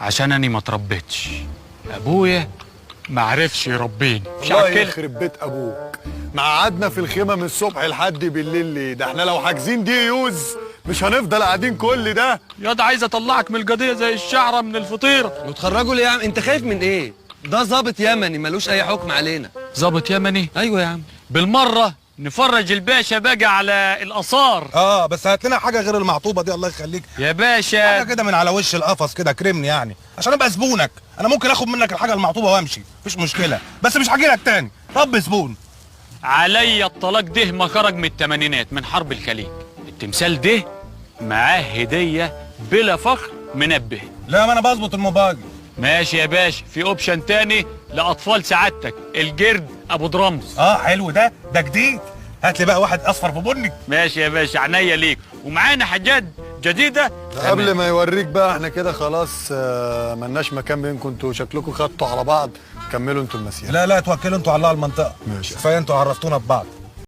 عشان اني ما تربيتش. ابويا ما عرفش يربيني. مش الله عارف كده. يخرب بيت ابوك، ما قعدنا في الخيمه من الصبح لحد بالليل ليه؟ ده احنا لو حاجزين دي يوز مش هنفضل قاعدين كل ده. ياض عايز اطلعك من القضيه زي الشعره من الفطيره. وتخرجوا ليه يا عم؟ انت خايف من ايه؟ ده ظابط يمني ملوش اي حكم علينا. ظابط يمني؟ ايوه يا عم. بالمره نفرج الباشا بقى على الاثار. بس هات لنا حاجه غير المعطوبه دي الله يخليك. يا باشا حاجه كده من على وش القفص كده كرمني يعني عشان ابقى زبونك. انا ممكن اخد منك الحاجه المعطوبه وامشي مفيش مشكله، بس مش هاجي لك تاني. رب زبون. عليا الطلاق ده ما خرج من الثمانينات من حرب الخليج. التمثال ده معاه هديه بلا فخر منبه. لا ما انا بظبط الموبايل. ماشي يا باشا، في اوبشن تاني لاطفال سعادتك، الجرد ابو درمز. حلو ده جديد. هات لي بقى واحد اصفر في بني. ماشي يا باشا، عينيا ليك. ومعانا حاجات جديده. قبل ما يوريك بقى احنا كده خلاص ملناش مكان بينكم، انتوا شكلكم خدتوا على بعض. كملوا انتوا المسيره. لا توكلوا انتوا على الله المنطقه. ماشي. كفايه انتوا عرفتونا ببعض.